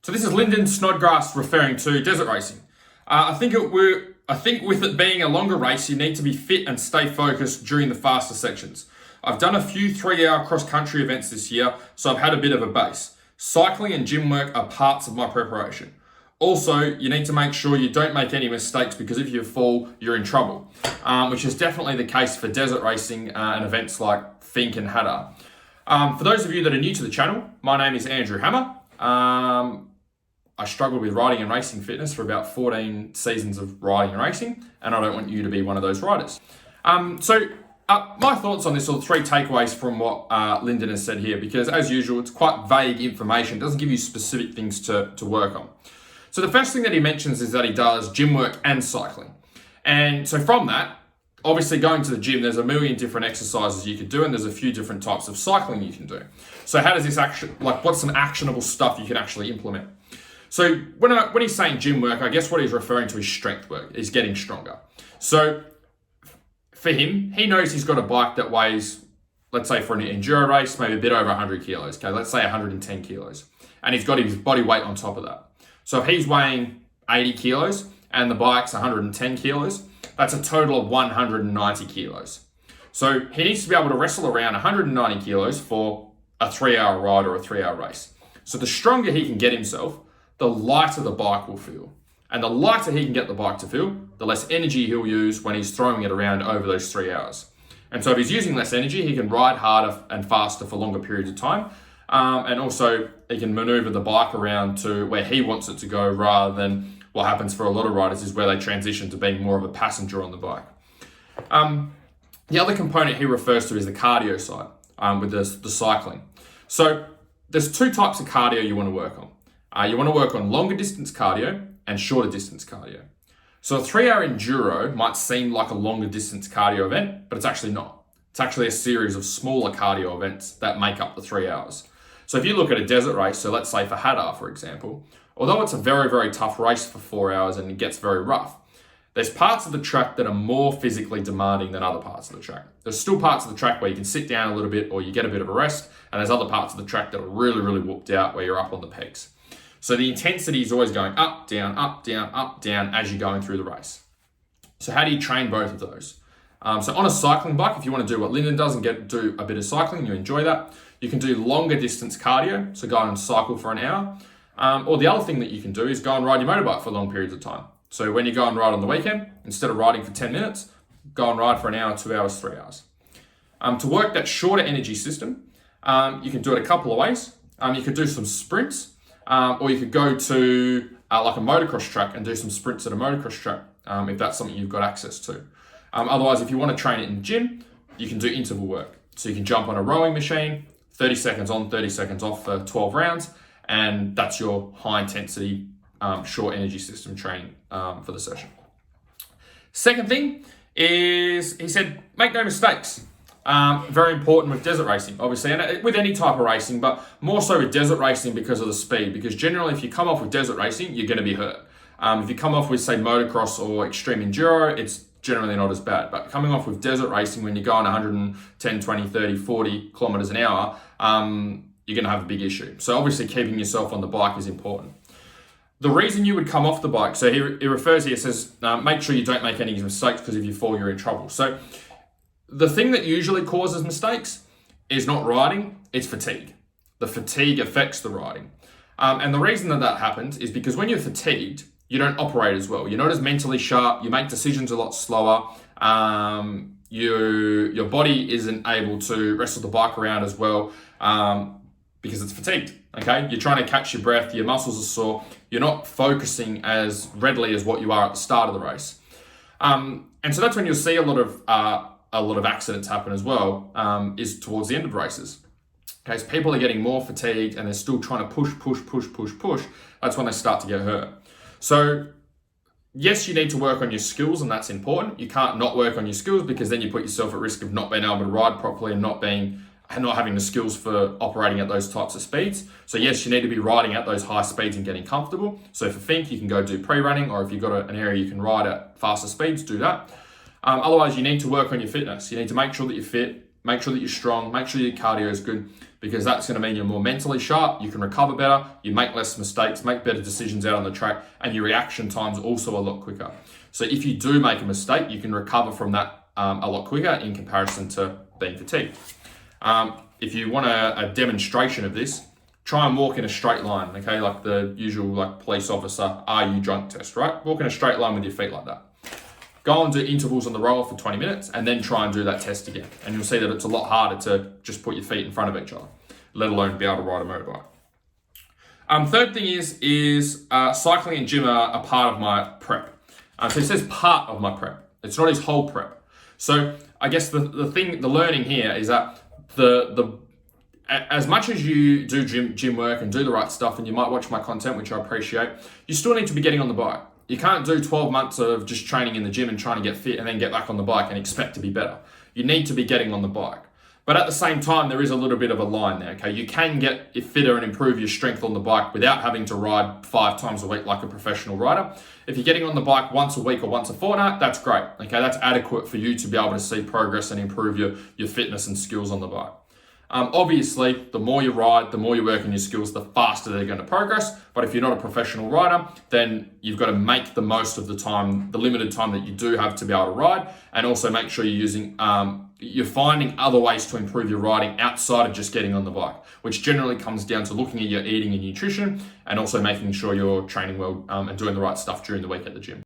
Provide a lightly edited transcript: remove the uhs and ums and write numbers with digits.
So this is Lyndon Snodgrass referring to desert racing. I think with it being a longer race, you need to be fit and stay focused during the faster sections. I've done a few 3-hour cross-country events this year, so I've had a bit of a base. Cycling and gym work are parts of my preparation. Also, you need to make sure you don't make any mistakes because if you fall, you're in trouble, which is definitely the case for desert racing and events like Fink and Hattah. For those of you that are new to the channel, my name is Andrew Hammer. I struggled with riding and racing fitness for about 14 seasons of riding and racing, and I don't want you to be one of those riders. My thoughts on this are 3 takeaways from what Lyndon has said here, because as usual, it's quite vague information. It doesn't give you specific things to work on. So the first thing that he mentions is that he does gym work and cycling. And so from that, obviously going to the gym, there's a million different exercises you could do, and there's a few different types of cycling you can do. So how does this what's some actionable stuff you can actually implement? So when he's saying gym work, I guess what he's referring to is strength work, is getting stronger. So for him, he knows he's got a bike that weighs, let's say for an enduro race, maybe a bit over 100 kilos, okay? Let's say 110 kilos. And he's got his body weight on top of that. So if he's weighing 80 kilos and the bike's 110 kilos, that's a total of 190 kilos. So he needs to be able to wrestle around 190 kilos for a 3-hour ride or a 3-hour race. So the stronger he can get himself, the lighter the bike will feel. And the lighter he can get the bike to feel, the less energy he'll use when he's throwing it around over those 3 hours. And so if he's using less energy, he can ride harder and faster for longer periods of time. And also he can maneuver the bike around to where he wants it to go, rather than what happens for a lot of riders is where they transition to being more of a passenger on the bike. The other component he refers to is the cardio side with the cycling. So there's 2 types of cardio you want to work on. You want to work on longer distance cardio and shorter distance cardio. So a 3-hour enduro might seem like a longer distance cardio event, but it's actually not. It's actually a series of smaller cardio events that make up the 3 hours. So if you look at a desert race, so let's say for Hattah, for example, although it's a very, very tough race for 4 hours and it gets very rough, there's parts of the track that are more physically demanding than other parts of the track. There's still parts of the track where you can sit down a little bit or you get a bit of a rest, and there's other parts of the track that are really, really whooped out where you're up on the peaks. So the intensity is always going up, down, up, down, up, down as you're going through the race. So how do you train both of those? So on a cycling bike, if you want to do what Lyndon does and do a bit of cycling, you enjoy that, you can do longer distance cardio, so go and cycle for an hour. Or the other thing that you can do is go and ride your motorbike for long periods of time. So when you go and ride on the weekend, instead of riding for 10 minutes, go and ride for an hour, 2 hours, 3 hours. To work that shorter energy system, you can do it a couple of ways. You could do some sprints, or you could go to like a motocross track and do some sprints at a motocross track, if that's something you've got access to. Otherwise, if you want to train it in the gym, you can do interval work. So you can jump on a rowing machine, 30 seconds on, 30 seconds off for 12 rounds, and that's your high intensity, short energy system training for the session. Second thing is, he said, make no mistakes. Very important with desert racing, obviously, and with any type of racing, but more so with desert racing because of the speed. Because generally, if you come off with desert racing, you're going to be hurt. If you come off with, say, motocross or extreme enduro, it's generally not as bad. But coming off with desert racing, when you're going 110, 20, 30, 40 kilometers an hour, you're going to have a big issue. So obviously, keeping yourself on the bike is important. The reason you would come off the bike, so he refers here, says, make sure you don't make any mistakes because if you fall, you're in trouble. So the thing that usually causes mistakes is not riding, it's fatigue. The fatigue affects the riding. And the reason that happens is because when you're fatigued, you don't operate as well. You're not as mentally sharp, you make decisions a lot slower, your body isn't able to wrestle the bike around as well because it's fatigued, okay? You're trying to catch your breath, your muscles are sore, you're not focusing as readily as what you are at the start of the race. And so that's when you'll see a lot of accidents happen as well, is towards the end of races. Okay, so people are getting more fatigued and they're still trying to push. That's when they start to get hurt. So yes, you need to work on your skills, and that's important. You can't not work on your skills because then you put yourself at risk of not being able to ride properly and not having the skills for operating at those types of speeds. So yes, you need to be riding at those high speeds and getting comfortable. So for Fink, you can go do pre-running, or if you've got an area you can ride at faster speeds, do that. Otherwise, you need to work on your fitness. You need to make sure that you're fit, make sure that you're strong, make sure your cardio is good, because that's going to mean you're more mentally sharp, you can recover better, you make less mistakes, make better decisions out on the track, and your reaction time's also a lot quicker. So if you do make a mistake, you can recover from that a lot quicker in comparison to being fatigued. If you want a demonstration of this, try and walk in a straight line, okay? Like the usual like police officer, are you drunk test, right? Walk in a straight line with your feet like that. Go and do intervals on the rower for 20 minutes and then try and do that test again. And you'll see that it's a lot harder to just put your feet in front of each other, let alone be able to ride a motorbike. Third thing is cycling and gym are a part of my prep. So it says part of my prep. It's not his whole prep. So I guess the learning here is that as much as you do gym work and do the right stuff, and you might watch my content, which I appreciate, you still need to be getting on the bike. You can't do 12 months of just training in the gym and trying to get fit and then get back on the bike and expect to be better. You need to be getting on the bike. But at the same time, there is a little bit of a line there, okay? You can get fitter and improve your strength on the bike without having to ride 5 times a week like a professional rider. If you're getting on the bike once a week or once a fortnight, that's great, okay? That's adequate for you to be able to see progress and improve your fitness and skills on the bike. Obviously, the more you ride, the more you work on your skills, the faster they're going to progress. But if you're not a professional rider, then you've got to make the most of the time, the limited time that you do have to be able to ride, and also make sure you're finding other ways to improve your riding outside of just getting on the bike, which generally comes down to looking at your eating and nutrition, and also making sure you're training well and doing the right stuff during the week at the gym.